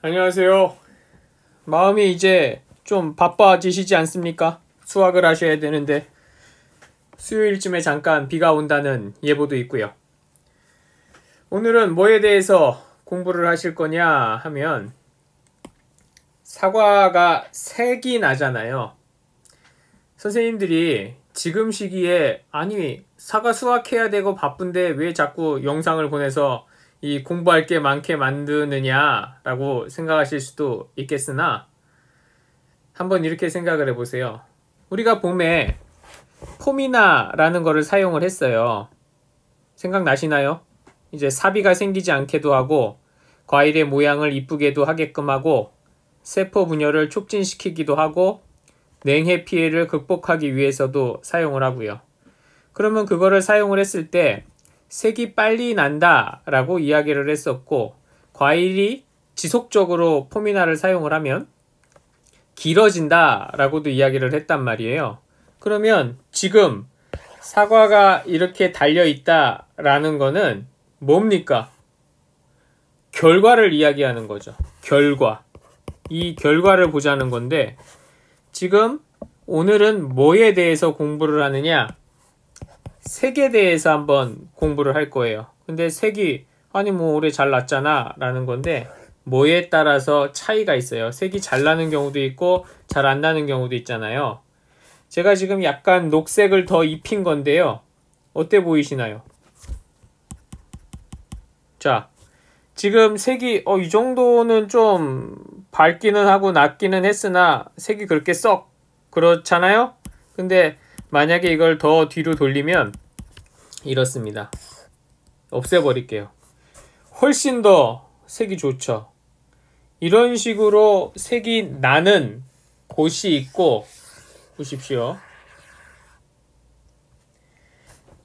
안녕하세요. 마음이 이제 좀 바빠지시지 않습니까? 수학을 하셔야 되는데 수요일쯤에 잠깐 비가 온다는 예보도 있고요. 오늘은 뭐에 대해서 공부를 하실 거냐 하면 사과가 색이 나잖아요. 선생님들이 지금 시기에 아니 사과 수확해야 되고 바쁜데 왜 자꾸 영상을 보내서 이 공부할 게 많게 만드느냐 라고 생각하실 수도 있겠으나 한번 이렇게 생각을 해보세요. 우리가 봄에 포미나라는 거를 사용을 했어요. 생각나시나요? 이제 사비가 생기지 않게도 하고 과일의 모양을 이쁘게도 하게끔 하고 세포 분열을 촉진시키기도 하고 냉해 피해를 극복하기 위해서도 사용을 하고요. 그러면 그거를 사용을 했을 때 색이 빨리 난다 라고 이야기를 했었고 과일이 지속적으로 포미나를 사용을 하면 길어진다 라고도 이야기를 했단 말이에요. 그러면 지금 사과가 이렇게 달려있다 라는 거는 뭡니까? 결과를 이야기하는 거죠. 결과. 이 결과를 보자는 건데 지금 오늘은 뭐에 대해서 공부를 하느냐? 색에 대해서 한번 공부를 할 거예요. 근데 색이 아니 뭐 올해 잘 났잖아 라는 건데 뭐에 따라서 차이가 있어요. 색이 잘 나는 경우도 있고 잘 안 나는 경우도 있잖아요. 제가 지금 약간 녹색을 더 입힌 건데요. 어때 보이시나요? 자, 지금 색이 이 정도는 좀 밝기는 하고 낮기는 했으나 색이 그렇게 썩 그렇잖아요. 근데 만약에 이걸 더 뒤로 돌리면 이렇습니다. 없애버릴게요. 훨씬 더 색이 좋죠. 이런 식으로 색이 나는 곳이 있고 보십시오.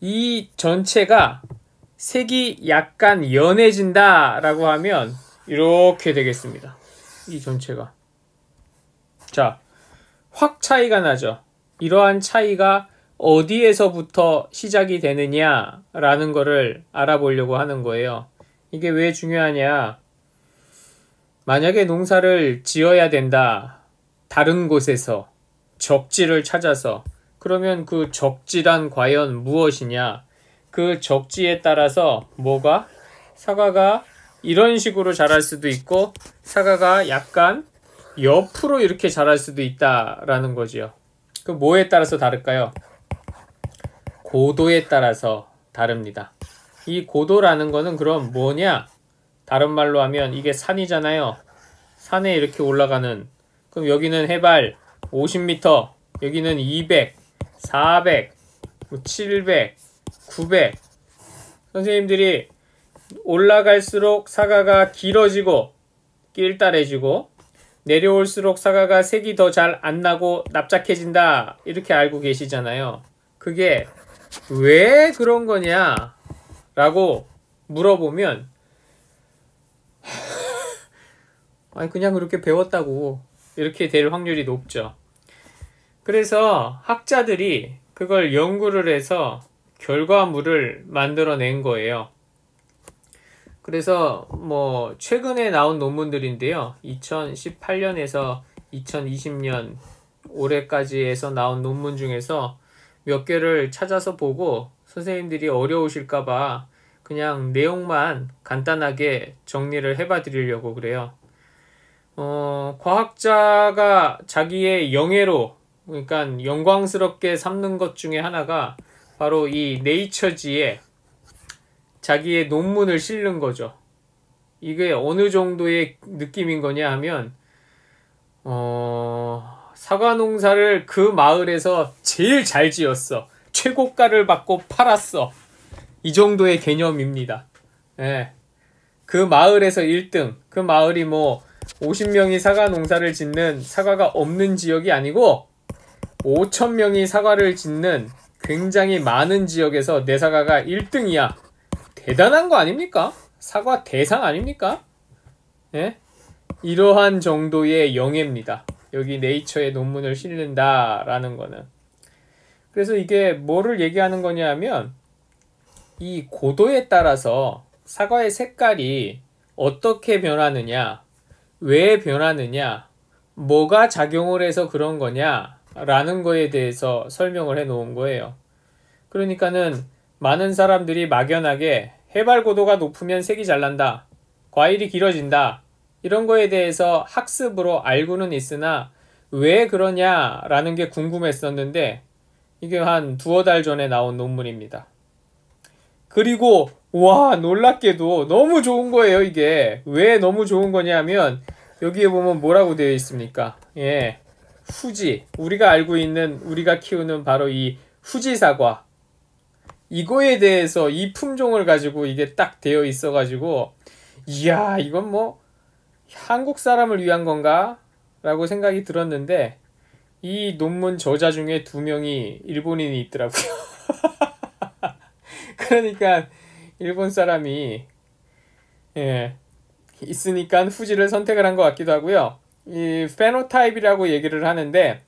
이 전체가 색이 약간 연해진다 라고 하면 이렇게 되겠습니다. 이 전체가. 자, 확 차이가 나죠. 이러한 차이가 어디에서부터 시작이 되느냐 라는 거를 알아보려고 하는 거예요. 이게 왜 중요하냐? 만약에 농사를 지어야 된다. 다른 곳에서 적지를 찾아서 그러면 그 적지란 과연 무엇이냐? 그 적지에 따라서 뭐가? 사과가 이런 식으로 자랄 수도 있고 사과가 약간 옆으로 이렇게 자랄 수도 있다라는 거지요. 그 뭐에 따라서 다를까요? 고도에 따라서 다릅니다. 이 고도라는 거는 그럼 뭐냐? 다른 말로 하면 이게 산이잖아요. 산에 이렇게 올라가는 그럼 여기는 해발 50m, 여기는 200, 400, 700, 900 선생님들이 올라갈수록 사과가 길어지고 길다래지고 내려올수록 사과가 색이 더 잘 안 나고 납작해진다 이렇게 알고 계시잖아요. 그게 왜 그런 거냐 라고 물어보면 아니 그냥 그렇게 배웠다고 이렇게 될 확률이 높죠. 그래서 학자들이 그걸 연구를 해서 결과물을 만들어낸 거예요. 그래서 뭐 최근에 나온 논문들인데요. 2018년에서 2020년 올해까지 해서 나온 논문 중에서 몇 개를 찾아서 보고 선생님들이 어려우실까봐 그냥 내용만 간단하게 정리를 해봐 드리려고 그래요. 과학자가 자기의 영예로 그러니까 영광스럽게 삼는 것 중에 하나가 바로 이 네이처지에 자기의 논문을 실는 거죠. 이게 어느 정도의 느낌인 거냐 하면 사과 농사를 그 마을에서 제일 잘 지었어. 최고가를 받고 팔았어. 이 정도의 개념입니다. 예. 그 마을에서 1등. 그 마을이 뭐 50명이 사과 농사를 짓는 사과가 없는 지역이 아니고 5,000명이 사과를 짓는 굉장히 많은 지역에서 내 사과가 1등이야. 대단한 거 아닙니까? 사과 대상 아닙니까? 예? 이러한 정도의 영예입니다. 여기 네이처에 논문을 실는다라는 거는. 그래서 이게 뭐를 얘기하는 거냐 하면 이 고도에 따라서 사과의 색깔이 어떻게 변하느냐 왜 변하느냐, 뭐가 작용을 해서 그런 거냐 라는 거에 대해서 설명을 해 놓은 거예요. 그러니까는 많은 사람들이 막연하게 해발 고도가 높으면 색이 잘 난다, 과일이 길어진다, 이런 거에 대해서 학습으로 알고는 있으나 왜 그러냐라는 게 궁금했었는데 이게 한 두어 달 전에 나온 논문입니다. 그리고 와, 놀랍게도 너무 좋은 거예요. 이게 왜 너무 좋은 거냐면 여기에 보면 뭐라고 되어 있습니까? 예, 후지, 우리가 알고 있는, 우리가 키우는 바로 이 후지 사과, 이거에 대해서 이 품종을 가지고 이게 딱 되어 있어 가지고 이야, 이건 뭐 한국 사람을 위한 건가? 라고 생각이 들었는데 이 논문 저자 중에 2명이 일본인이 있더라고요. 그러니까 일본 사람이 있으니까 후지를 선택을 한 것 같기도 하고요. 이 페노타입이라고 얘기를 하는데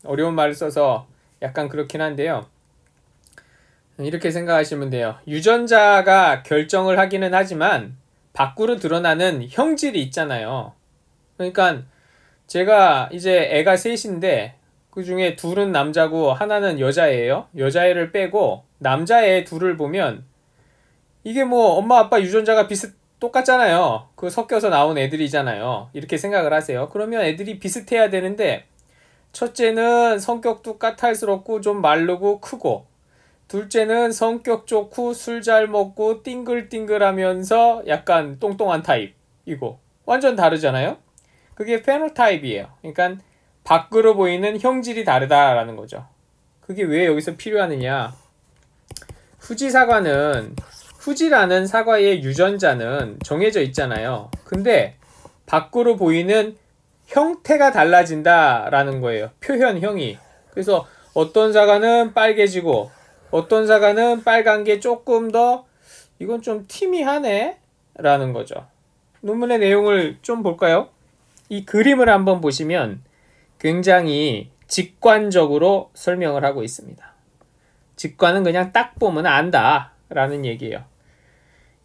어려운 말을 써서 약간 그렇긴 한데요. 이렇게 생각하시면 돼요. 유전자가 결정을 하기는 하지만 밖으로 드러나는 형질이 있잖아요. 그러니까 제가 이제 애가 셋인데 그 중에 둘은 남자고 하나는 여자애예요. 여자애를 빼고 남자애 둘을 보면 이게 뭐 엄마 아빠 유전자가 똑같잖아요. 그 섞여서 나온 애들이잖아요. 이렇게 생각을 하세요. 그러면 애들이 비슷해야 되는데 첫째는 성격도 까탈스럽고 좀 마르고 크고, 둘째는 성격 좋고 술 잘 먹고 띵글띵글하면서 약간 똥똥한 타입이고, 완전 다르잖아요. 그게 페노타입이에요. 그러니까 밖으로 보이는 형질이 다르다라는 거죠. 그게 왜 여기서 필요하느냐, 후지 사과는, 후지라는 사과의 유전자는 정해져 있잖아요. 근데 밖으로 보이는 형태가 달라진다라는 거예요. 표현형이. 그래서 어떤 사과는 빨개지고 어떤 사과는 빨간 게 조금 더, 이건 좀 티미하네 라는 거죠. 논문의 내용을 좀 볼까요? 이 그림을 한번 보시면 굉장히 직관적으로 설명을 하고 있습니다. 직관은 그냥 딱 보면 안다 라는 얘기예요.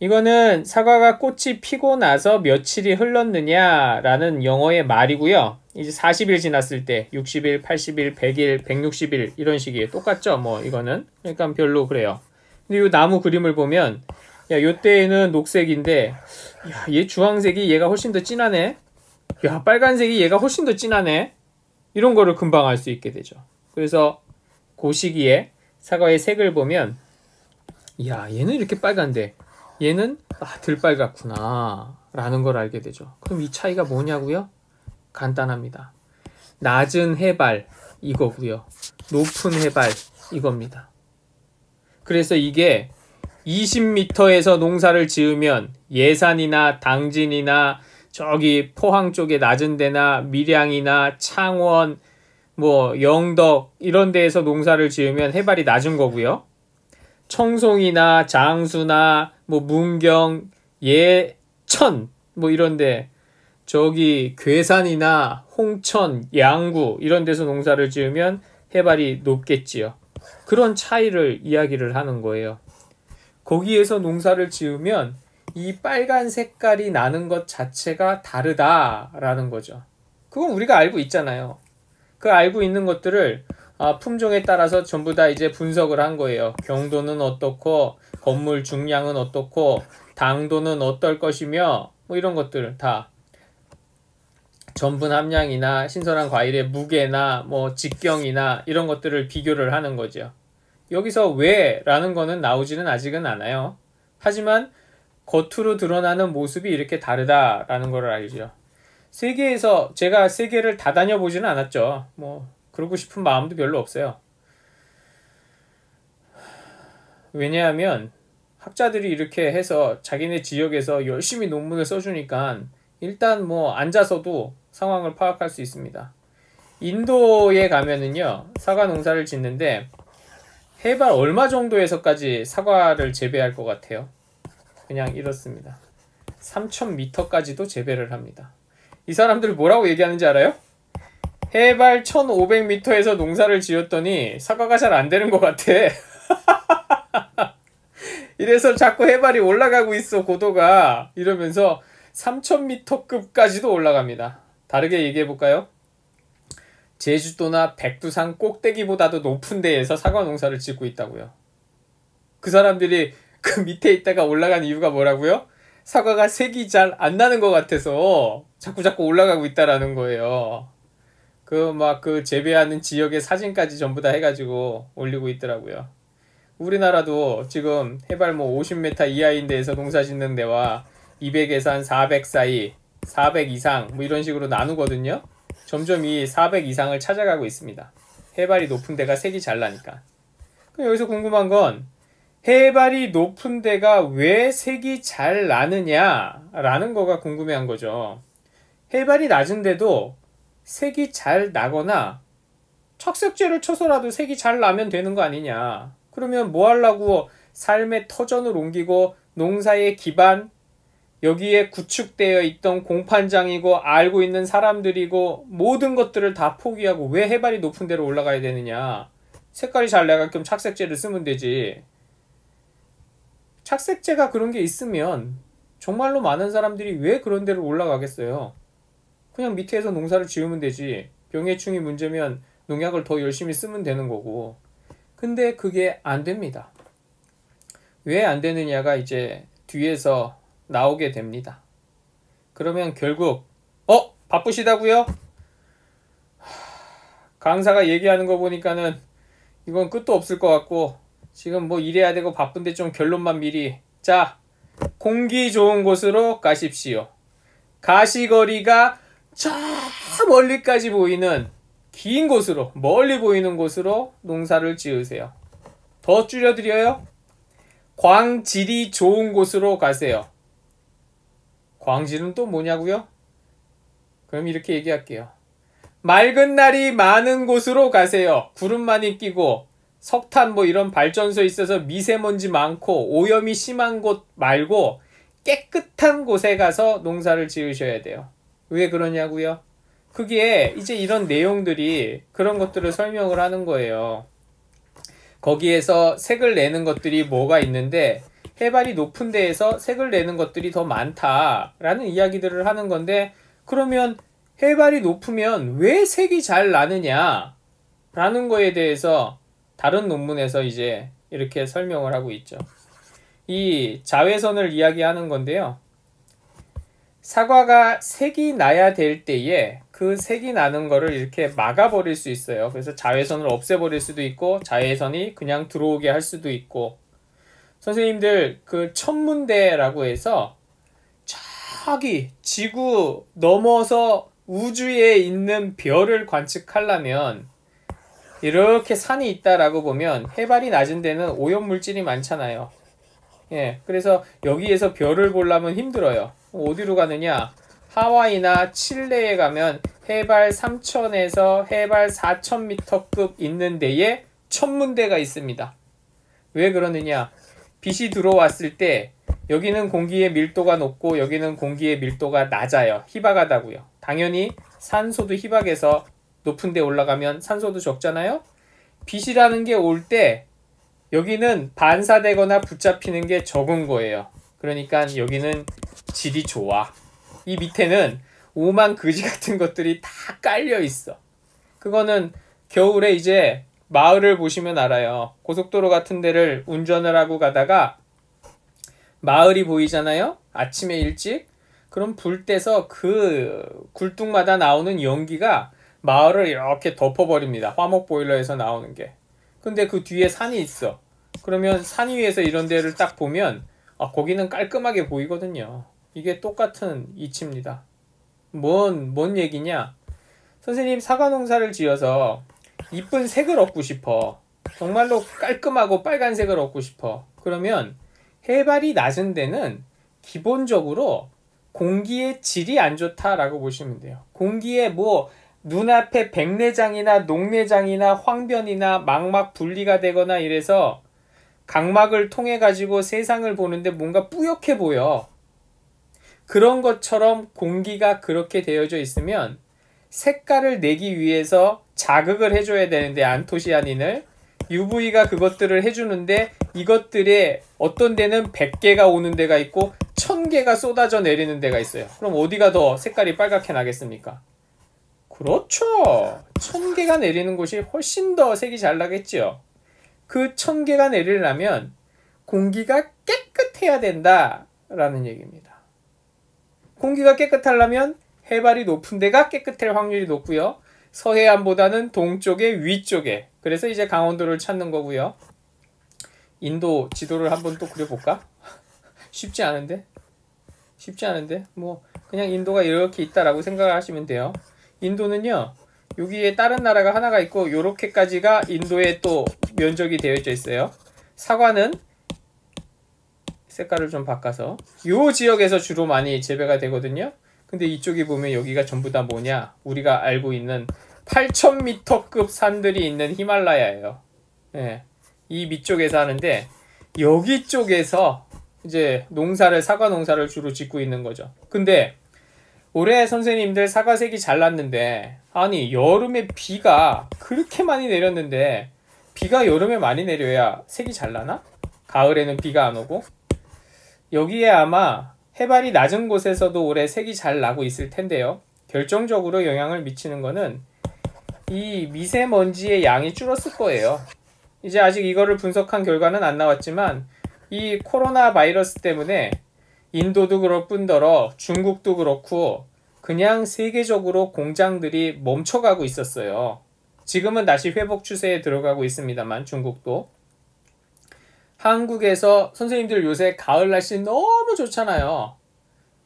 이거는 사과가 꽃이 피고 나서 며칠이 흘렀느냐 라는 영어의 말이고요. 이제 40일 지났을 때 60일, 80일, 100일, 160일 이런 식이에요. 똑같죠? 뭐 이거는. 그러니까 별로 그래요. 근데 이 나무 그림을 보면 야, 요때는 녹색인데 야, 얘 주황색이 얘가 훨씬 더 진하네. 야, 빨간색이 얘가 훨씬 더 진하네. 이런 거를 금방 알 수 있게 되죠. 그래서 그 시기에 사과의 색을 보면 야, 얘는 이렇게 빨간데 얘는 덜 빨갛구나 라는 걸 알게 되죠. 그럼 이 차이가 뭐냐고요? 간단합니다. 낮은 해발 이거고요. 높은 해발 이겁니다. 그래서 이게 20m에서 농사를 지으면 예산이나 당진이나 저기 포항 쪽에 낮은 데나 밀양이나 창원, 뭐 영덕 이런 데에서 농사를 지으면 해발이 낮은 거고요. 청송이나 장수나 뭐 문경, 예천 뭐 이런데 저기 괴산이나 홍천, 양구 이런 데서 농사를 지으면 해발이 높겠지요. 그런 차이를 이야기를 하는 거예요. 거기에서 농사를 지으면 이 빨간 색깔이 나는 것 자체가 다르다라는 거죠. 그건 우리가 알고 있잖아요. 그 알고 있는 것들을 품종에 따라서 전부 다 이제 분석을 한 거예요. 경도는 어떻고 건물 중량은 어떻고 당도는 어떨 것이며 뭐 이런 것들 다 전분 함량이나 신선한 과일의 무게나 뭐 직경이나 이런 것들을 비교를 하는 거죠. 여기서 왜 라는 거는 나오지는 아직은 않아요. 하지만 겉으로 드러나는 모습이 이렇게 다르다라는 걸 알죠. 세계에서 제가 세계를 다 다녀보지는 않았죠. 뭐 그러고 싶은 마음도 별로 없어요. 왜냐하면 학자들이 이렇게 해서 자기네 지역에서 열심히 논문을 써주니까 일단 뭐 앉아서도 상황을 파악할 수 있습니다. 인도에 가면은요, 사과 농사를 짓는데 해발 얼마 정도에서까지 사과를 재배할 것 같아요? 그냥 이렇습니다. 3000m까지도 재배를 합니다. 이 사람들 뭐라고 얘기하는지 알아요? 해발 1500m에서 농사를 지었더니 사과가 잘 안 되는 것 같아. 이래서 자꾸 해발이 올라가고 있어, 고도가. 이러면서 3000m급까지도 올라갑니다. 다르게 얘기해 볼까요? 제주도나 백두산 꼭대기보다도 높은 데에서 사과 농사를 짓고 있다고요. 그 사람들이 그 밑에 있다가 올라간 이유가 뭐라고요? 사과가 색이 잘 안 나는 것 같아서 자꾸 올라가고 있다라는 거예요. 그 재배하는 지역의 사진까지 전부 다 해가지고 올리고 있더라고요. 우리나라도 지금 해발 50m 이하인 데에서 농사 짓는 데와 200에서 한 400 사이, 400 이상 이런 식으로 나누거든요. 점점 이 400 이상을 찾아가고 있습니다. 해발이 높은 데가 색이 잘 나니까. 그럼 여기서 궁금한 건 해발이 높은 데가 왜 색이 잘 나느냐라는 거가 궁금해한 거죠. 해발이 낮은 데도 색이 잘 나거나 착색제를 쳐서라도 색이 잘 나면 되는 거 아니냐. 그러면 뭐 하려고 삶의 터전을 옮기고 농사의 기반, 여기에 구축되어 있던 공판장이고 알고 있는 사람들이고 모든 것들을 다 포기하고 왜 해발이 높은 데로 올라가야 되느냐. 색깔이 잘 나게끔 착색제를 쓰면 되지. 착색제가 그런 게 있으면 정말로 많은 사람들이 왜 그런 데로 올라가겠어요. 그냥 밑에서 농사를 지으면 되지. 병해충이 문제면 농약을 더 열심히 쓰면 되는 거고. 근데 그게 안 됩니다. 왜 안 되느냐가 이제 뒤에서 나오게 됩니다. 그러면 결국 바쁘시다고요? 강사가 얘기하는 거 보니까는 이건 끝도 없을 것 같고 지금 이래야 되고 바쁜데 좀 결론만 미리. 자, 공기 좋은 곳으로 가십시오. 가시거리가 저 멀리까지 보이는 긴 곳으로, 멀리 보이는 곳으로 농사를 지으세요. 더 줄여드려요. 광질이 좋은 곳으로 가세요. 광질은 또 뭐냐고요? 그럼 이렇게 얘기할게요. 맑은 날이 많은 곳으로 가세요. 구름 많이 끼고 석탄 이런 발전소 있어서 미세먼지 많고 오염이 심한 곳 말고 깨끗한 곳에 가서 농사를 지으셔야 돼요. 왜 그러냐고요? 그게 이제 이런 내용들이 그런 것들을 설명을 하는 거예요. 거기에서 색을 내는 것들이 뭐가 있는데 해발이 높은 데에서 색을 내는 것들이 더 많다라는 이야기들을 하는 건데, 그러면 해발이 높으면 왜 색이 잘 나느냐 라는 거에 대해서 다른 논문에서 이제 이렇게 설명을 하고 있죠. 이 자외선을 이야기하는 건데요. 사과가 색이 나야 될 때에 그 색이 나는 거를 이렇게 막아버릴 수 있어요. 그래서 자외선을 없애버릴 수도 있고 자외선이 그냥 들어오게 할 수도 있고. 선생님들 그 천문대라고 해서 저기 지구 넘어서 우주에 있는 별을 관측하려면 이렇게 산이 있다라고 보면 해발이 낮은 데는 오염물질이 많잖아요. 그래서 여기에서 별을 보려면 힘들어요. 어디로 가느냐? 하와이나 칠레에 가면 해발 3000에서 해발 4000m급 있는 데에 천문대가 있습니다. 왜 그러느냐? 빛이 들어왔을 때 여기는 공기의 밀도가 높고 여기는 공기의 밀도가 낮아요. 희박하다고요. 당연히 산소도 희박해서 높은 데 올라가면 산소도 적잖아요. 빛이라는 게 올 때 여기는 반사되거나 붙잡히는 게 적은 거예요. 그러니까 여기는 질이 좋아. 이 밑에는 오만 그지 같은 것들이 다 깔려 있어. 그거는 겨울에 이제 마을을 보시면 알아요. 고속도로 같은 데를 운전을 하고 가다가 마을이 보이잖아요. 아침에 일찍. 그럼 불 떼서 그 굴뚝마다 나오는 연기가 마을을 이렇게 덮어버립니다. 화목 보일러에서 나오는 게. 근데 그 뒤에 산이 있어. 그러면 산 위에서 이런 데를 딱 보면 거기는 깔끔하게 보이거든요. 이게 똑같은 이치입니다. 뭔 얘기냐? 선생님 사과 농사를 지어서 이쁜 색을 얻고 싶어. 정말로 깔끔하고 빨간색을 얻고 싶어. 그러면 해발이 낮은 데는 기본적으로 공기의 질이 안 좋다라고 보시면 돼요. 공기에 눈앞에 백내장이나 녹내장이나 황변이나 망막 분리가 되거나 이래서 각막을 통해 가지고 세상을 보는데 뭔가 뿌옇게 보여. 그런 것처럼 공기가 그렇게 되어져 있으면 색깔을 내기 위해서 자극을 해줘야 되는데 안토시아닌을 UV가 그것들을 해주는데 이것들의 어떤 데는 100개가 오는 데가 있고 1000개가 쏟아져 내리는 데가 있어요. 그럼 어디가 더 색깔이 빨갛게 나겠습니까? 그렇죠. 1000개가 내리는 곳이 훨씬 더 색이 잘 나겠죠. 그 1000개가 내리려면 공기가 깨끗해야 된다라는 얘기입니다. 공기가 깨끗하려면 해발이 높은 데가 깨끗할 확률이 높고요. 서해안보다는 동쪽의 위쪽에. 그래서 이제 강원도를 찾는 거고요. 인도 지도를 한번 또 그려볼까? 쉽지 않은데? 뭐 그냥 인도가 이렇게 있다라고 생각을 하시면 돼요. 인도는요, 여기에 다른 나라가 하나가 있고 요렇게까지가 인도의 또 면적이 되어져 있어요. 사과는 색깔을 좀 바꿔서 요 지역에서 주로 많이 재배가 되거든요. 근데 이쪽에 보면 여기가 전부 다 뭐냐? 우리가 알고 있는 8000m급 산들이 있는 히말라야예요. 예. 이 밑쪽에서 하는데 여기 쪽에서 이제 사과 농사를 주로 짓고 있는 거죠. 근데 올해 선생님들 사과색이 잘 났는데, 아니 여름에 비가 그렇게 많이 내렸는데 비가 여름에 많이 내려야 색이 잘 나나? 가을에는 비가 안 오고? 여기에 아마 해발이 낮은 곳에서도 올해 색이 잘 나고 있을 텐데요. 결정적으로 영향을 미치는 거는 이 미세먼지의 양이 줄었을 거예요. 이제 아직 이거를 분석한 결과는 안 나왔지만 이 코로나 바이러스 때문에 인도도 그럴 뿐더러 중국도 그렇고 그냥 세계적으로 공장들이 멈춰가고 있었어요. 지금은 다시 회복 추세에 들어가고 있습니다만 중국도. 한국에서 선생님들 요새 가을 날씨 너무 좋잖아요.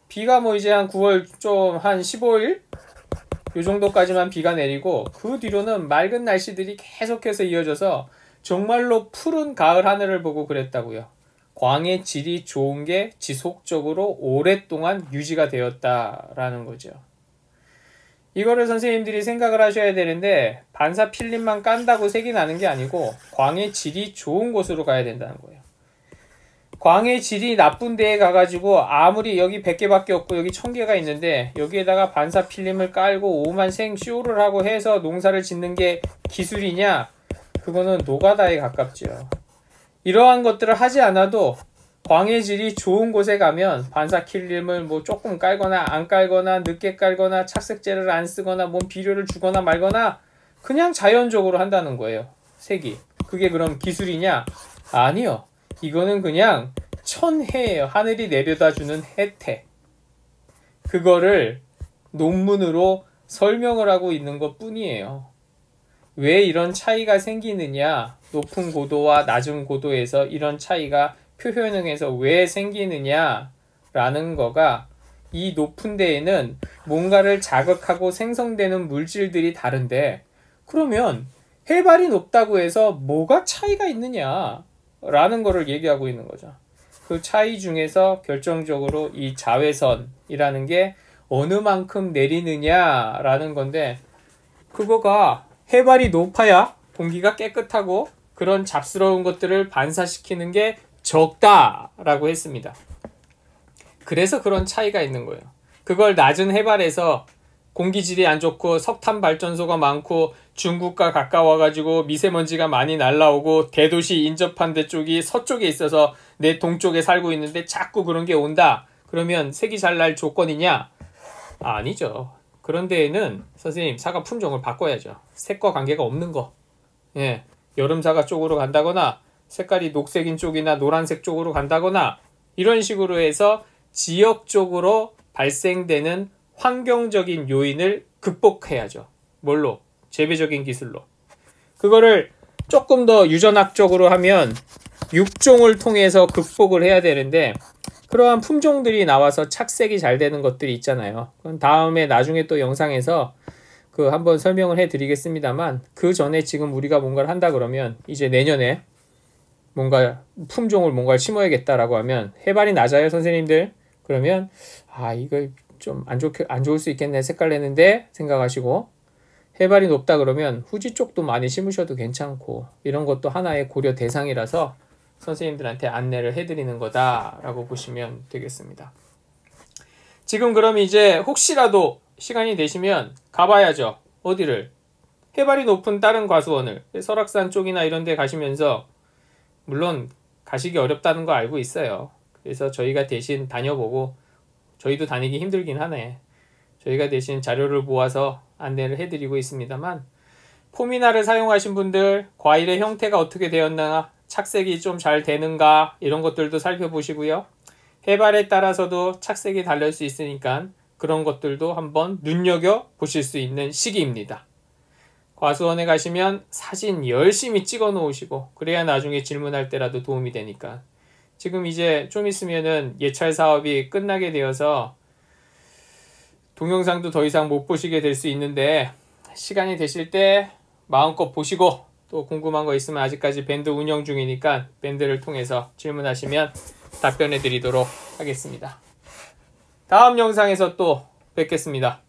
비가 뭐 이제 한 9월 좀 한 15일? 요 정도까지만 비가 내리고 그 뒤로는 맑은 날씨들이 계속해서 이어져서 정말로 푸른 가을 하늘을 보고 그랬다고요. 광의 질이 좋은 게 지속적으로 오랫동안 유지가 되었다라는 거죠. 이거를 선생님들이 생각을 하셔야 되는데 반사 필름만 깐다고 색이 나는 게 아니고 광의 질이 좋은 곳으로 가야 된다는 거예요. 광의 질이 나쁜 데에 가가지고 아무리 여기 100개밖에 없고 여기 1000개가 있는데 여기에다가 반사 필름을 깔고 오만 생쇼를 하고 해서 농사를 짓는 게 기술이냐? 그거는 노가다에 가깝죠. 이러한 것들을 하지 않아도 광의 질이 좋은 곳에 가면 반사 필름을 뭐 조금 깔거나 안 깔거나 늦게 깔거나 착색제를 안 쓰거나 뭔 비료를 주거나 말거나 그냥 자연적으로 한다는 거예요. 색이. 그게 그럼 기술이냐? 아니요. 이거는 그냥 천혜예요. 하늘이 내려다 주는 혜택. 그거를 논문으로 설명을 하고 있는 것 뿐이에요. 왜 이런 차이가 생기느냐? 높은 고도와 낮은 고도에서 이런 차이가 표현형에서 왜 생기느냐? 라는 거가 이 높은 데에는 뭔가를 자극하고 생성되는 물질들이 다른데 그러면 해발이 높다고 해서 뭐가 차이가 있느냐? 라는 거를 얘기하고 있는 거죠. 그 차이 중에서 결정적으로 이 자외선이라는 게 어느 만큼 내리느냐라는 건데 그거가 해발이 높아야 공기가 깨끗하고 그런 잡스러운 것들을 반사시키는 게 적다라고 했습니다. 그래서 그런 차이가 있는 거예요. 그걸 낮은 해발에서 공기질이 안 좋고 석탄 발전소가 많고 중국과 가까워가지고 미세먼지가 많이 날라오고 대도시 인접한 데 쪽이 서쪽에 있어서 내 동쪽에 살고 있는데 자꾸 그런 게 온다. 그러면 색이 잘 날 조건이냐? 아니죠. 그런 데에는 선생님 사과 품종을 바꿔야죠. 색과 관계가 없는 거. 예, 여름 사과 쪽으로 간다거나 색깔이 녹색인 쪽이나 노란색 쪽으로 간다거나 이런 식으로 해서 지역적으로 발생되는 환경적인 요인을 극복해야죠. 뭘로? 재배적인 기술로. 그거를 조금 더 유전학적으로 하면 육종을 통해서 극복을 해야 되는데 그러한 품종들이 나와서 착색이 잘 되는 것들이 있잖아요. 그건 다음에 나중에 또 영상에서 그 한번 설명을 해 드리겠습니다만 그 전에 지금 우리가 뭔가를 한다 그러면 이제 내년에 뭔가 품종을 뭔가를 심어야겠다라고 하면 해발이 낮아요 선생님들. 그러면 이거 좀 안 좋을 수 있겠네 색깔 내는데 생각하시고 해발이 높다 그러면 후지 쪽도 많이 심으셔도 괜찮고 이런 것도 하나의 고려 대상이라서 선생님들한테 안내를 해드리는 거다라고 보시면 되겠습니다. 지금 그럼 이제 혹시라도 시간이 되시면 가봐야죠. 어디를? 해발이 높은 다른 과수원을 설악산 쪽이나 이런 데 가시면서 물론 가시기 어렵다는 거 알고 있어요. 그래서 저희가 대신 다녀보고, 저희도 다니기 힘들긴 하네. 저희가 대신 자료를 모아서 안내를 해드리고 있습니다만, 포미나를 사용하신 분들 과일의 형태가 어떻게 되었나, 착색이 좀 잘 되는가 이런 것들도 살펴보시고요. 해발에 따라서도 착색이 다를 수 있으니까 그런 것들도 한번 눈여겨보실 수 있는 시기입니다. 과수원에 가시면 사진 열심히 찍어 놓으시고, 그래야 나중에 질문할 때라도 도움이 되니까. 지금 이제 좀 있으면은 예찰 사업이 끝나게 되어서 동영상도 더 이상 못 보시게 될 수 있는데, 시간이 되실 때 마음껏 보시고, 또 궁금한 거 있으면 아직까지 밴드 운영 중이니까 밴드를 통해서 질문하시면 답변해 드리도록 하겠습니다. 다음 영상에서 또 뵙겠습니다.